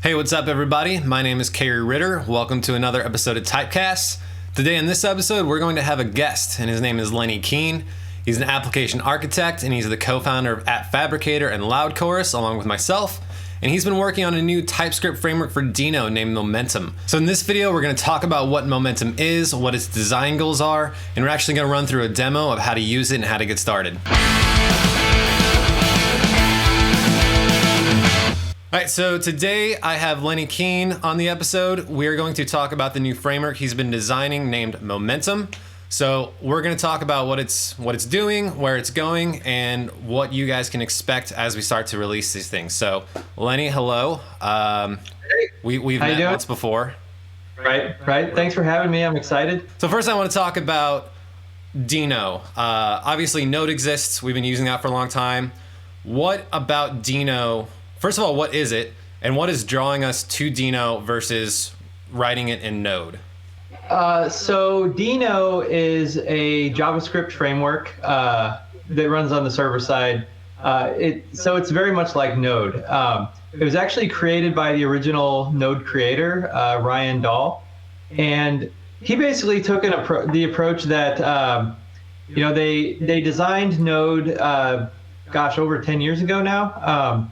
Hey, what's up, everybody? My name is Kerry Ritter. Welcome to another episode of Typecast. Today in this episode, we're going to have a guest, and his name is Lenny Kean. He's an application architect, and he's the co-founder of App Fabricator and Loud Chorus, along with myself. And he's been working on a new TypeScript framework for Deno named Momentum. So in this video, we're going to talk about what Momentum is, what its design goals are, and we're actually going to run through a demo of how to use it and how to get started. All right, so today I have Lenny Kean on the episode. We're going to talk about the new framework he's been designing named Momentum. So we're going to talk about what it's doing, where it's going, and what you guys can expect as we start to release these things. So Lenny, hello. We've met once before. Right. Thanks for having me. I'm excited. So first I want to talk about Deno. Obviously Node exists. We've been using that for a long time. What about Deno? First of all, what is it, and what is drawing us to Deno versus writing it in Node? So Deno is a JavaScript framework that runs on the server side. So it's very much like Node. It was actually created by the original Node creator, Ryan Dahl, and he basically took the approach that they designed Node, over 10 years ago now.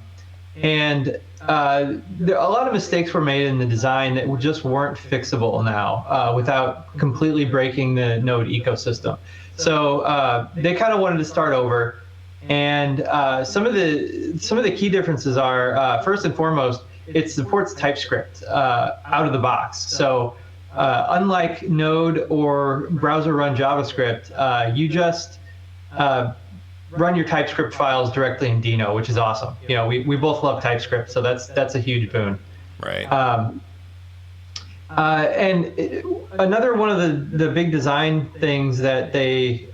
And a lot of mistakes were made in the design that just weren't fixable now without completely breaking the Node ecosystem. So they kind of wanted to start over. And some of the key differences are, first and foremost, it supports TypeScript out of the box. So unlike Node or browser run JavaScript, you just run your TypeScript files directly in Deno, which is awesome. You know, we both love TypeScript, so that's a huge boon. Right. And another one of the big design things that they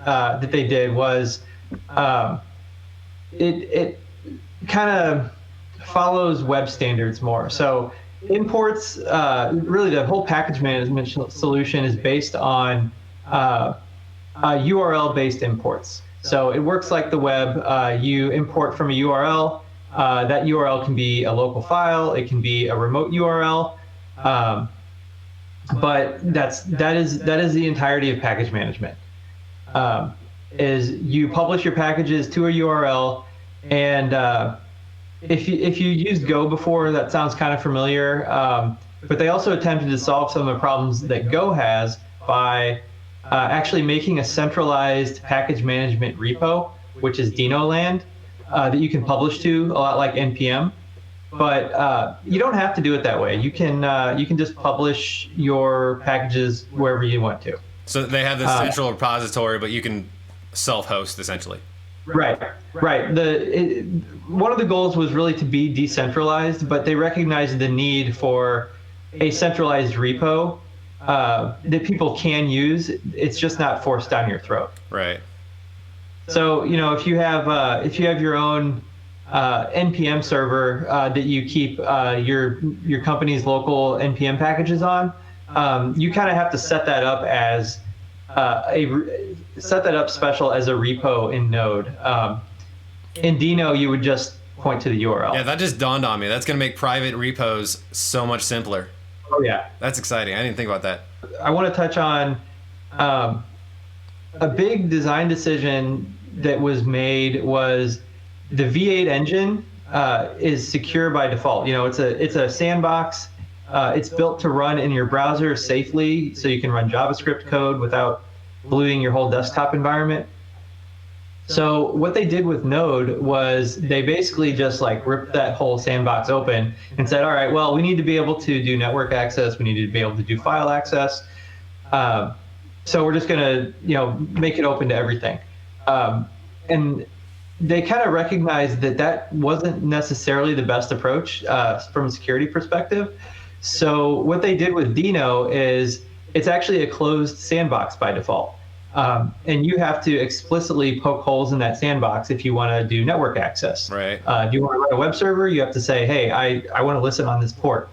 did was it kind of follows web standards more. So imports, really the whole package management solution is based on URL-based imports. So it works like the web. You import from a URL. That URL can be a local file. It can be a remote URL. But that is the entirety of package management. Is you publish your packages to a URL, and if you used Go before, that sounds kind of familiar. But they also attempted to solve some of the problems that Go has by actually making a centralized package management repo, which is Denoland, that you can publish to, a lot like NPM. But you don't have to do it that way. You can just publish your packages wherever you want to. So they have this central repository, but you can self-host essentially. Right. One of the goals was really to be decentralized, but they recognized the need for a centralized repo that people can use. It's just not forced down your throat. Right. So if you have your own NPM server that you keep your company's local NPM packages on, you kind of have to set that up as special as a repo in Node. In Deno, you would just point to the URL. Yeah, that just dawned on me. That's going to make private repos so much simpler. Oh yeah, that's exciting. I didn't think about that. I want to touch on a big design decision that was made was the V8 engine is secure by default. It's a sandbox. It's built to run in your browser safely, so you can run JavaScript code without polluting your whole desktop environment. So what they did with Node was they basically just ripped that whole sandbox open and said, all right, well, we need to be able to do network access. We need to be able to do file access. So we're just going to, make it open to everything. And they kind of recognized that wasn't necessarily the best approach from a security perspective. So what they did with Deno is it's actually a closed sandbox by default. And you have to explicitly poke holes in that sandbox if you want to do network access. Right. If you want to run a web server, you have to say, hey, I want to listen on this port.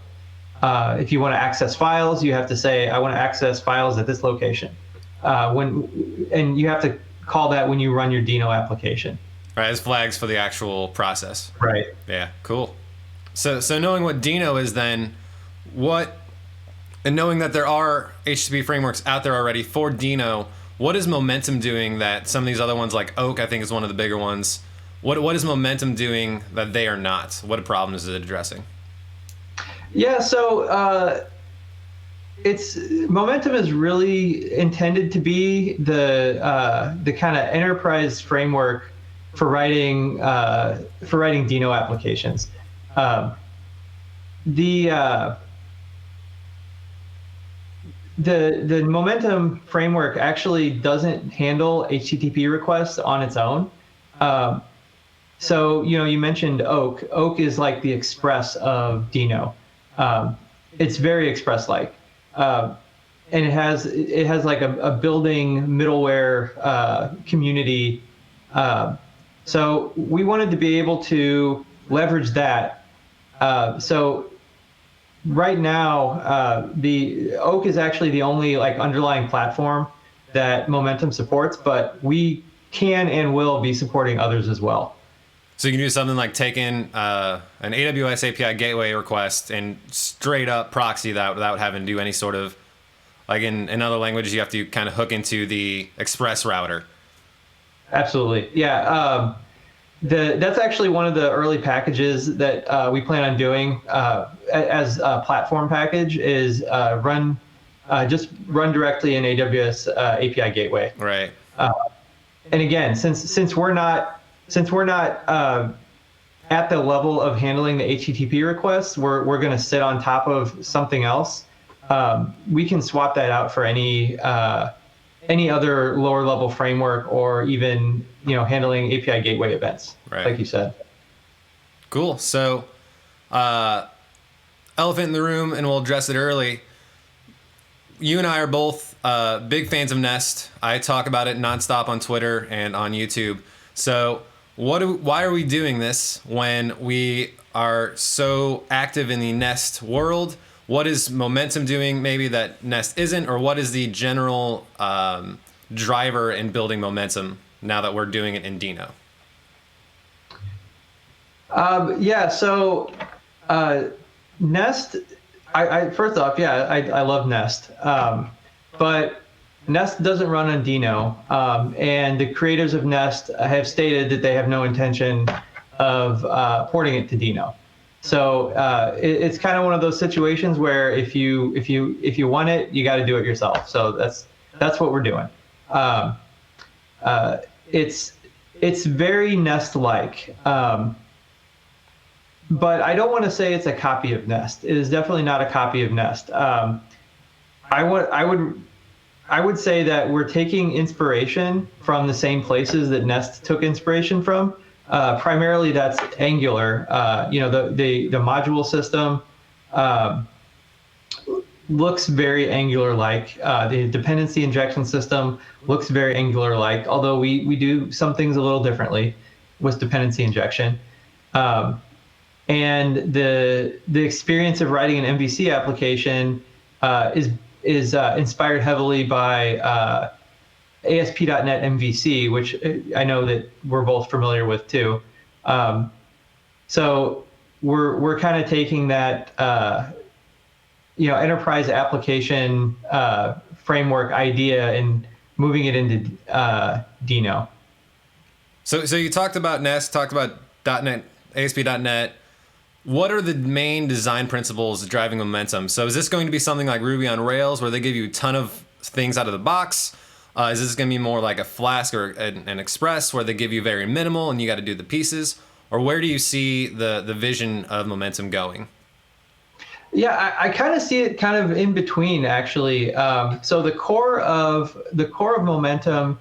If you want to access files, you have to say, I want to access files at this location. And you have to call that when you run your Deno application. Right, as flags for the actual process. Right. Yeah, cool. So knowing what Deno is, then what, and knowing that there are HTTP frameworks out there already for Deno, what is Momentum doing that some of these other ones, like Oak, I think is one of the bigger ones. What is Momentum doing that they are not? What problems is it addressing? Yeah, so it's Momentum is really intended to be the kind of enterprise framework for writing Deno applications. The Momentum framework actually doesn't handle HTTP requests on its own. So you mentioned Oak. Oak is like the Express of Deno. It's very Express-like, and it has like a building middleware community. So we wanted to be able to leverage that. So right now, the Oak is actually the only like underlying platform that Momentum supports, but we can and will be supporting others as well. So you can do something like take in an AWS API gateway request and straight up proxy that without having to do any sort of, like in other languages, you have to kind of hook into the Express router. Absolutely, yeah. That's actually one of the early packages that we plan on doing as a platform package is just run directly in AWS API gateway. Right. And again, since we're not at the level of handling the HTTP requests, we're going to sit on top of something else. We can swap that out for any other lower level framework, or even handling API gateway events, right, like you said. Cool. So, elephant in the room, and we'll address it early. You and I are both big fans of Nest. I talk about it nonstop on Twitter and on YouTube. So why are we doing this when we are so active in the Nest world? What is Momentum doing maybe that Nest isn't, or what is the general driver in building Momentum now that we're doing it in Deno? So Nest, I first off, I love Nest, but Nest doesn't run on Deno, and the creators of Nest have stated that they have no intention of porting it to Deno. So it's kind of one of those situations where if you want it, you got to do it yourself. So that's what we're doing. It's very Nest-like, but I don't want to say it's a copy of Nest. It is definitely not a copy of Nest. I would say that we're taking inspiration from the same places that Nest took inspiration from. Primarily, that's Angular. The module system looks very Angular-like. The dependency injection system looks very Angular-like, although we do some things a little differently with dependency injection. And the experience of writing an MVC application is inspired heavily by ASP.NET MVC, which I know that we're both familiar with too. So we're kind of taking that enterprise application framework idea and moving it into Deno. So you talked about Nest, talked about .NET, ASP.NET. What are the main design principles driving Momentum? So is this going to be something like Ruby on Rails, where they give you a ton of things out of the box? Is this going to be more like a Flask or an Express, where they give you very minimal and you got to do the pieces? Or where do you see the vision of Momentum going? Yeah, I kind of see it kind of in between, actually. So the core of Momentum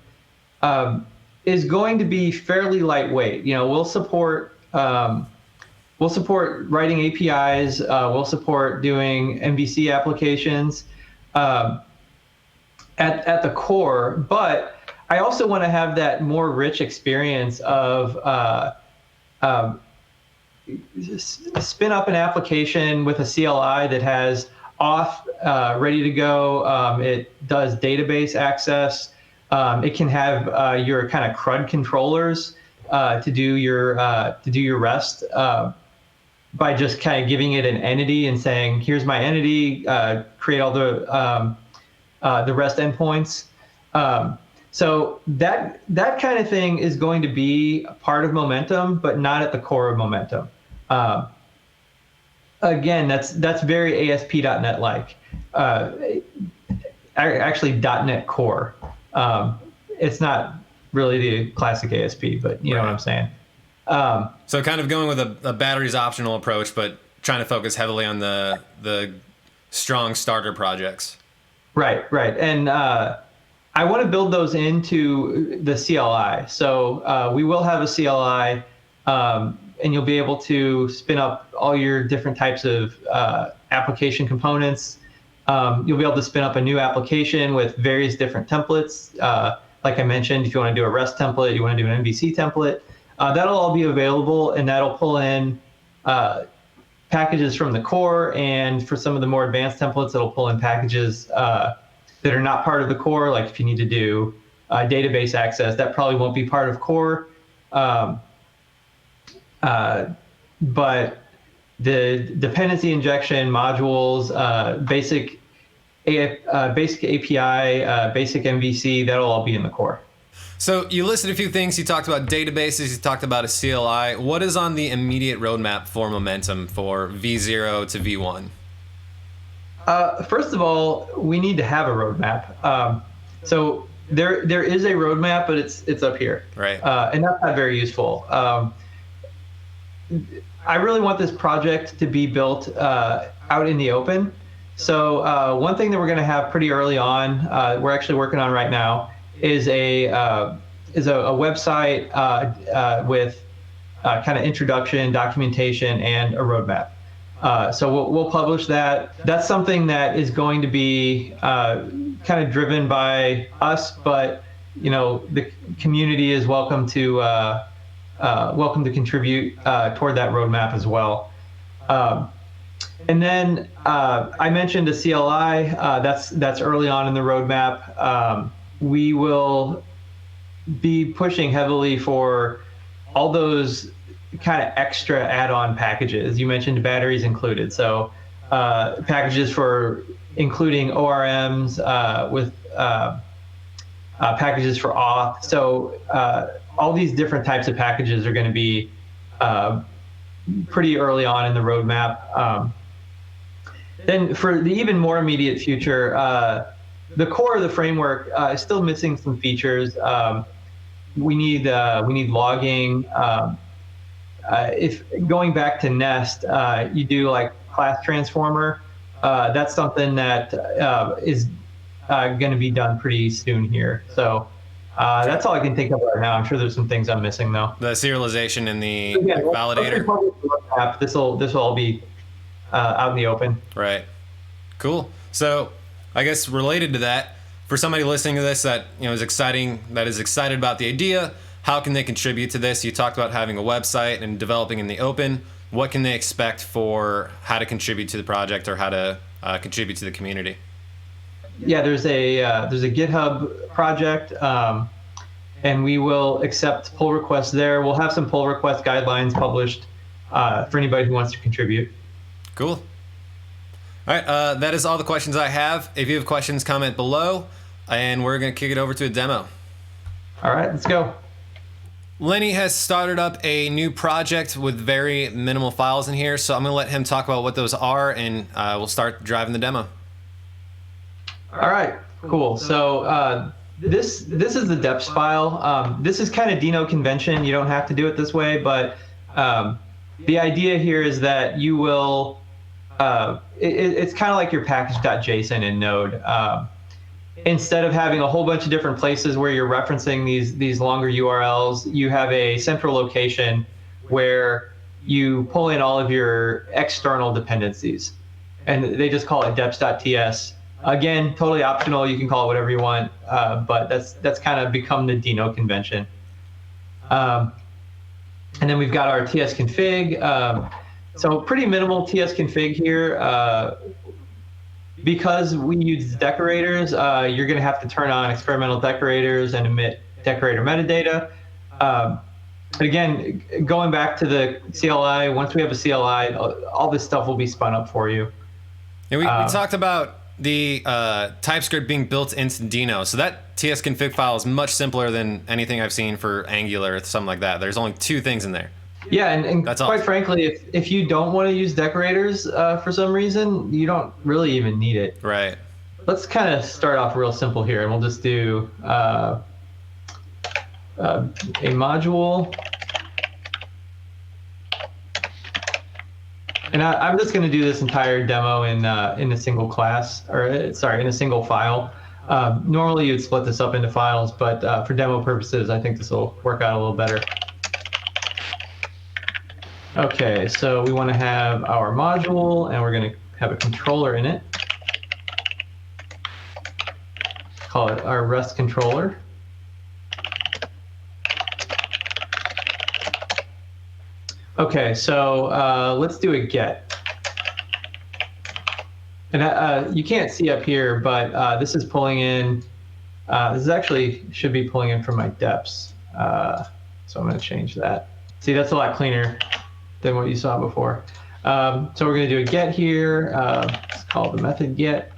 is going to be fairly lightweight. We'll support writing APIs. We'll support doing MVC applications at the core. But I also want to have that more rich experience of spin up an application with a CLI that has auth ready to go. It does database access. It can have your kind of CRUD controllers to do your REST. by just kind of giving it an entity and saying, here's my entity, create all the REST endpoints. So that kind of thing is going to be a part of Momentum, but not at the core of Momentum. Again, that's very ASP.NET like. Actually, .NET Core. It's not really the classic ASP, but you know what I'm saying. So kind of going with a batteries optional approach, but trying to focus heavily on the strong starter projects. Right. And I want to build those into the CLI. So we will have a CLI, and you'll be able to spin up all your different types of application components. You'll be able to spin up a new application with various different templates. Like I mentioned, if you want to do a REST template, you want to do an MVC template, that'll all be available, and that'll pull in packages from the core. And for some of the more advanced templates, it'll pull in packages that are not part of the core. Like if you need to do database access, that probably won't be part of core. But the dependency injection modules, basic API, basic MVC, that'll all be in the core. So you listed a few things. You talked about databases. You talked about a CLI. What is on the immediate roadmap for Momentum for V0 to V1? First of all, we need to have a roadmap. So there is a roadmap, but it's up here. Right. And that's not very useful. I really want this project to be built out in the open. So one thing that we're going to have pretty early on, we're actually working on right now, is a website with kind of introduction, documentation, and a roadmap. So we'll publish that. That's something that is going to be kind of driven by us, but the community is welcome to contribute toward that roadmap as well. And then I mentioned a CLI. That's early on in the roadmap. We will be pushing heavily for all those kind of extra add-on packages. You mentioned batteries included. So packages for including ORMs with packages for auth. So all these different types of packages are going to be pretty early on in the roadmap. Then for the even more immediate future, the core of the framework is still missing some features. We need logging. If going back to Nest, you do like class transformer. That's something that is going to be done pretty soon here. So that's all I can think of right now. I'm sure there's some things I'm missing though. The serialization and the validator. This will all be out in the open. Right. Cool. So I guess related to that, for somebody listening to this that is excited about the idea, how can they contribute to this? You talked about having a website and developing in the open. What can they expect for how to contribute to the project or how to contribute to the community? Yeah, there's a GitHub project, and we will accept pull requests there. We'll have some pull request guidelines published for anybody who wants to contribute. Cool. All right, that is all the questions I have. If you have questions, comment below, and we're going to kick it over to a demo. All right, let's go. Lenny has started up a new project with very minimal files in here, so I'm going to let him talk about what those are, and we'll start driving the demo. All right, cool. So this is the deps file. This is kind of Deno convention. You don't have to do it this way, but the idea here is that you will, it's kind of like your package.json in Node. Instead of having a whole bunch of different places where you're referencing these longer URLs, you have a central location where you pull in all of your external dependencies. And they just call it deps.ts. Again, totally optional. You can call it whatever you want, but that's kind of become the Deno convention. And then we've got our tsconfig. So pretty minimal tsconfig here. Because we use decorators, you're going to have to turn on experimental decorators and emit decorator metadata. again, going back to the CLI, once we have a CLI, all this stuff will be spun up for you. And we talked about the TypeScript being built into Deno. So that tsconfig file is much simpler than anything I've seen for Angular or something like that. There's only 2 things in there. Yeah, and That's quite all. frankly, if you don't want to use decorators for some reason, you don't really even need it. Right. Let's kind of start off real simple here, and we'll just do a module. And I'm just going to do this entire demo in a single class, or sorry, in a single file. Normally you'd split this up into files, but for demo purposes, I think this will work out a little better. Okay, so we want to have our module, and we're going to have a controller in it. Call it our REST controller. Okay, so let's do a get. And you can't see up here, but this is pulling in, this is actually should be pulling in from my deps. So I'm going to change that. See, that's a lot cleaner than what you saw before. So we're going to do a get here. Let's call the method get.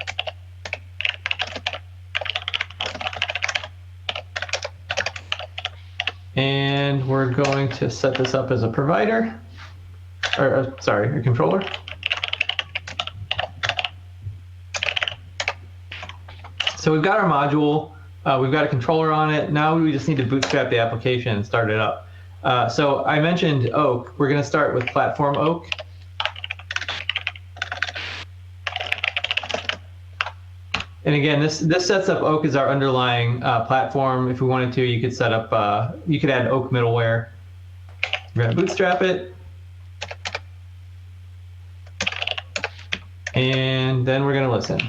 And we're going to set this up as a provider, or sorry, a controller. So we've got our module, we've got a controller on it. Now we just need to bootstrap the application and start it up. So I mentioned Oak. We're going to start with platform Oak. And again, this sets up Oak as our underlying platform. If we wanted to, you could set up, you could add Oak middleware. We're going to bootstrap it. And then we're going to listen.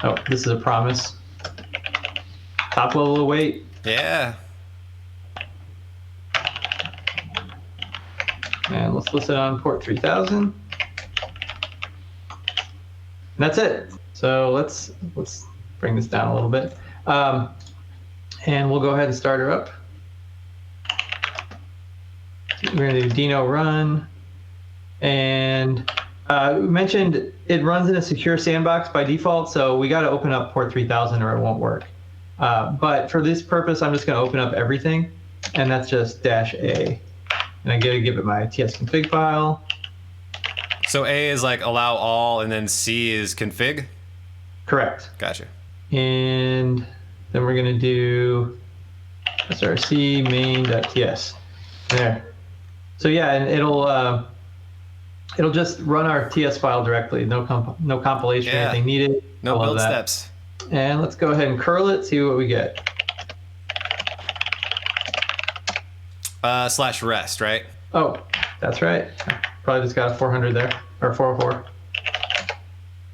Oh, this is a promise. Top level await. Yeah. And let's listen on port 3000. And that's it. So let's bring this down a little bit. And we'll go ahead and start her up. We're going to do Deno run. And we mentioned it runs in a secure sandbox by default, so we got to open up port 3000 or it won't work. But for this purpose, I'm just going to open up everything, and that's just -A. And I got to give it my tsconfig file. So A is like allow all, and then C is config? Correct. Gotcha. And then we're going to do src main.ts. There. So yeah, and it'll just run our TS file directly. No compilation or anything needed. No build steps. And let's go ahead and curl it, see what we get. /rest, right? Oh, that's right. Probably just got a 400 there, or 404.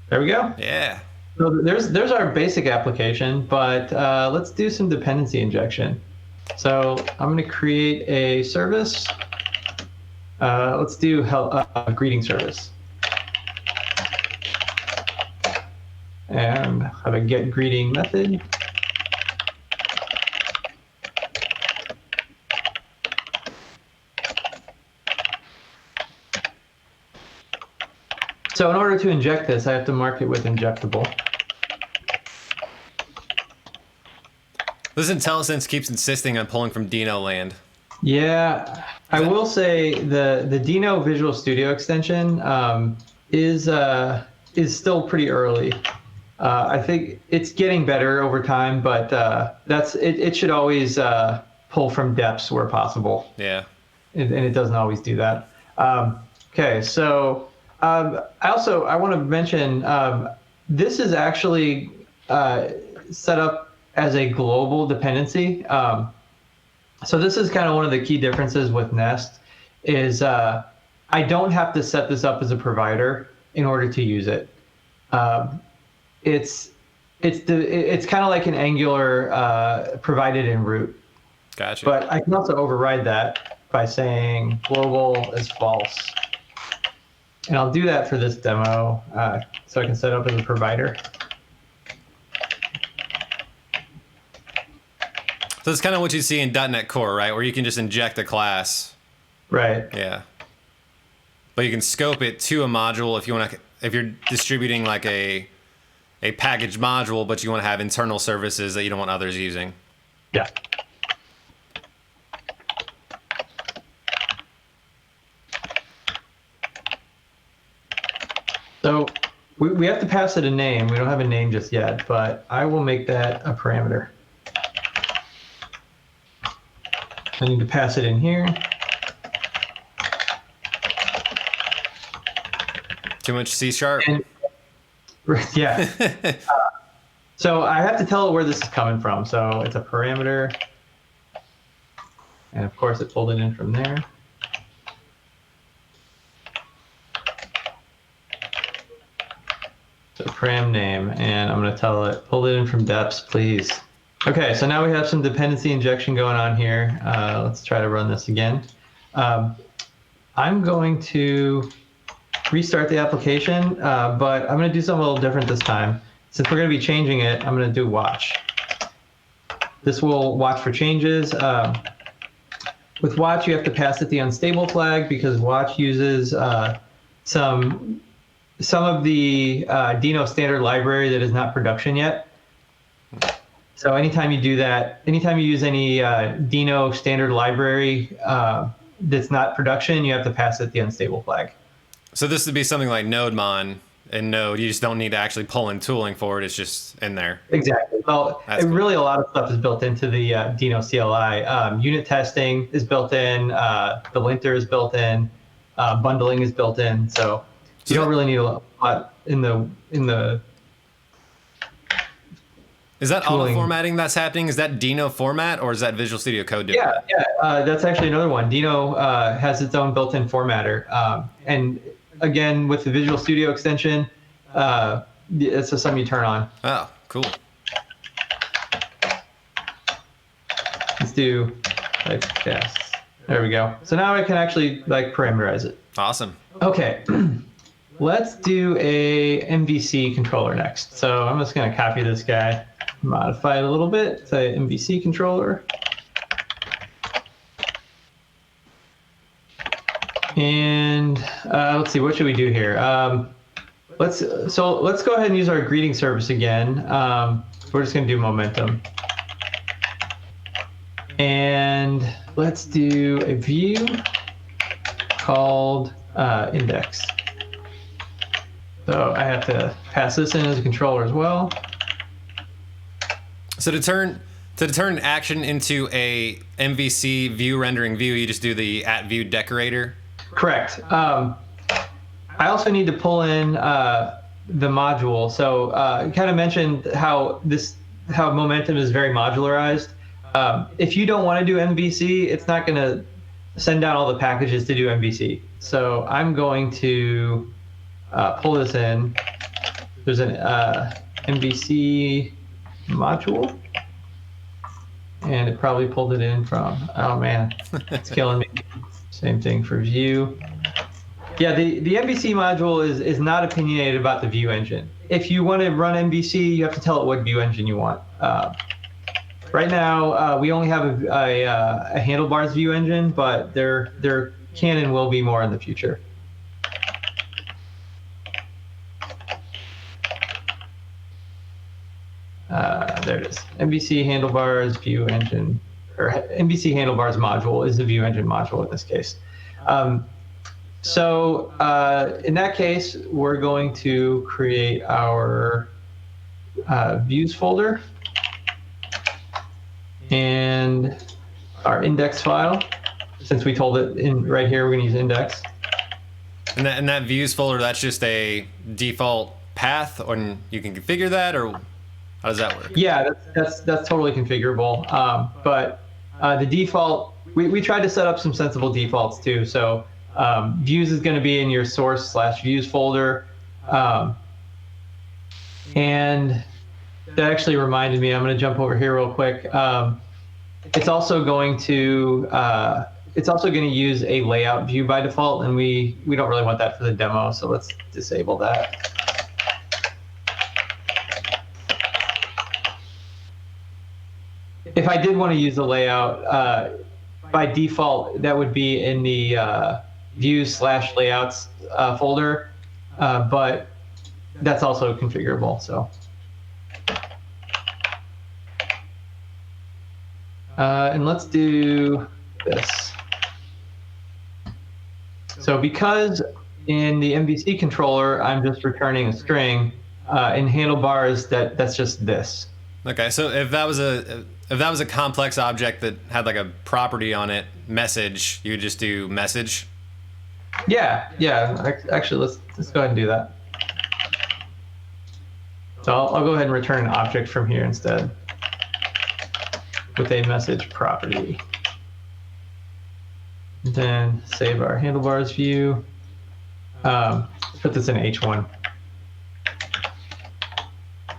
There we go. Yeah. So there's our basic application, but let's do some dependency injection. So I'm going to create a service. Let's do greeting service. And have a get greeting method. So in order to inject this, I have to mark it with injectable. This IntelliSense keeps insisting on pulling from Deno land. Yeah, I will say the Deno Visual Studio extension is still pretty early. I think it's getting better over time, but it should always pull from deps where possible. Yeah. And it doesn't always do that. Okay, so I want to mention this is actually set up as a global dependency. So this is kind of one of the key differences with Nest is I don't have to set this up as a provider in order to use it. It's kind of like an Angular provided in root. Gotcha. But I can also override that by saying global is false. And I'll do that for this demo so I can set it up as a provider. So it's kind of what you see in .NET Core, right? Where you can just inject a class. Right. Yeah. But you can scope it to a module if you want to. If you're distributing like a packaged module, but you want to have internal services that you don't want others using. Yeah. So we have to pass it a name. We don't have a name just yet, but I will make that a parameter. I need to pass it in here. Too much C#? And, yeah. So I have to tell it where this is coming from. So it's a parameter. And of course it pulled it in from there. So param name, and I'm going to tell it, pull it in from deps, please. Okay, so now we have some dependency injection going on here. Let's try to run this again. I'm going to restart the application, but I'm going to do something a little different this time. Since we're going to be changing it, I'm going to do watch. This will watch for changes. With watch, you have to pass it the unstable flag because watch uses some of the Deno standard library that is not production yet. So anytime you do that, anytime you use any Deno standard library that's not production, you have to pass it the unstable flag. So this would be something like NodeMon in Node. You just don't need to actually pull in tooling for it. It's just in there. Exactly. Well, really a lot of stuff is built into the Deno CLI. Unit testing is built in. The linter is built in. Bundling is built in. So you don't really need a lot in the Is that tooling. auto formatting that's happening? Is that Deno format or is that Visual Studio Code doing that? Yeah. That's actually another one. Deno has its own built-in formatter. And again, with the Visual Studio extension, it's just something you turn on. Oh, cool. Let's do typecast. There we go. So now I can actually like parameterize it. Awesome. Okay. Let's do a MVC controller next. So I'm just going to copy this guy, modify it a little bit, say MVC controller. And let's see, what should we do here? Let's go ahead and use our greeting service again. We're just going to do momentum. And let's do a view called index. So I have to pass this in as a controller as well. So to turn action into a MVC view rendering view, you just do the @view decorator. Correct. I also need to pull in the module. So I kind of mentioned how momentum is very modularized. If you don't want to do MVC, it's not going to send down all the packages to do MVC. So I'm going to pull this in. There's an MVC module, and it probably pulled it in from, oh man, it's killing me. Same thing for view. Yeah, the MVC module is not opinionated about the view engine. If you want to run MVC, you have to tell it what view engine you want. Right now, we only have a handlebars view engine, but there can and will be more in the future. There it is. MVC handlebars view engine, or MVC handlebars module is the view engine module in this case. So in that case, we're going to create our views folder and our index file. Since we told it in right here, we're going to use index. And that views folder, that's just a default path, or you can configure that, or how does that work? Yeah, that's totally configurable. But the default, we tried to set up some sensible defaults too. So views is going to be in your source/views folder. And that actually reminded me, I'm going to jump over here real quick. It's also going to use a layout view by default, and we don't really want that for the demo. So let's disable that. if I did want to use the layout, by default, that would be in the views/layouts folder, but that's also configurable. So, and let's do this. So because in the MVC controller, I'm just returning a string, in handlebars, that's just this. Okay, so if that was a complex object that had like a property on it, message, you would just do message. Yeah. Actually, let's go ahead and do that. So I'll go ahead and return an object from here instead with a message property. And then save our handlebars view. Put this in H1.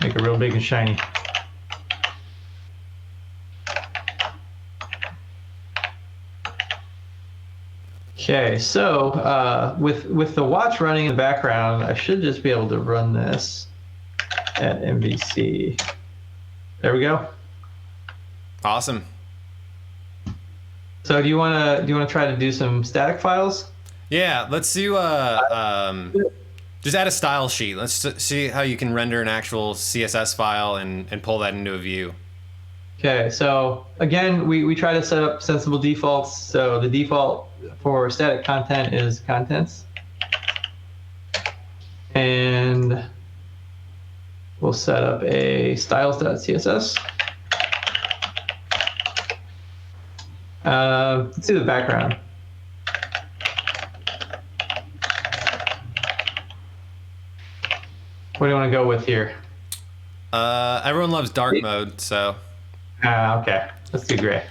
Make it real big and shiny. Okay, so with the watch running in the background, I should just be able to run this at MVC. There we go. Awesome. So do you want to try to do some static files? Yeah, let's do just add a style sheet. Let's see how you can render an actual CSS file and pull that into a view. Okay, so again, we try to set up sensible defaults. So the default for static content is contents. And we'll set up a styles.css. Let's do the background. What do you want to go with here? Everyone loves dark mode, so. Okay, let's do gray.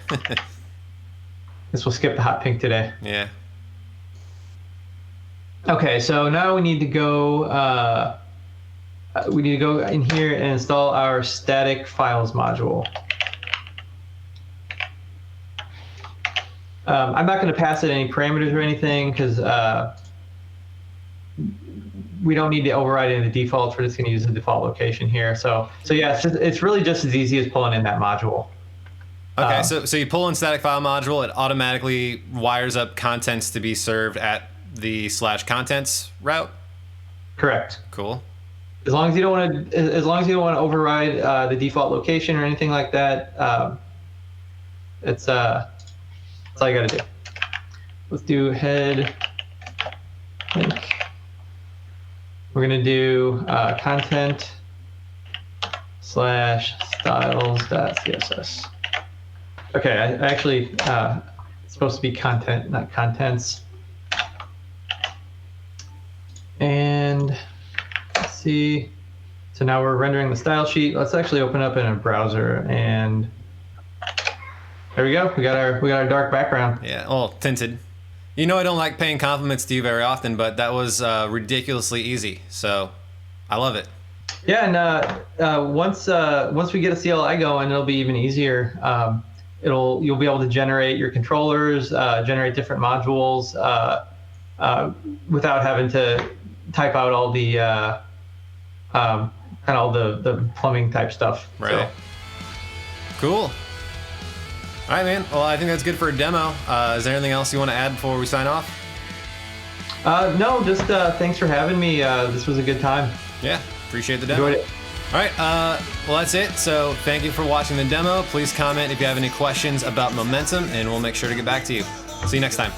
Guess we'll skip the hot pink today. Yeah. Okay, so now we need to go in here and install our static files module. I'm not going to pass it any parameters or anything because we don't need to override any of the defaults. We're just going to use the default location here. So yeah, it's really just as easy as pulling in that module. Okay, so you pull in static file module, it automatically wires up contents to be served at the /contents route. Correct. Cool. As long as you don't want to override the default location or anything like that, that's all you got to do. Let's do head link. We're gonna do content /styles.css. Okay, I actually it's supposed to be content, not contents. And let's see. So now we're rendering the style sheet. Let's actually open up in a browser, and there we go. We got our dark background. Yeah, well, tinted. You know I don't like paying compliments to you very often, but that was ridiculously easy. So I love it. Yeah, and once we get a CLI going, it'll be even easier. You'll be able to generate your controllers, generate different modules without having to type out all the kind of all the plumbing type stuff. Right. So. Cool. All right, man. Well, I think that's good for a demo. Is there anything else you want to add before we sign off? No, just thanks for having me. This was a good time. Yeah, appreciate the demo. Enjoyed it. All right, well, that's it. So thank you for watching the demo. Please comment if you have any questions about momentum, and we'll make sure to get back to you. See you next time.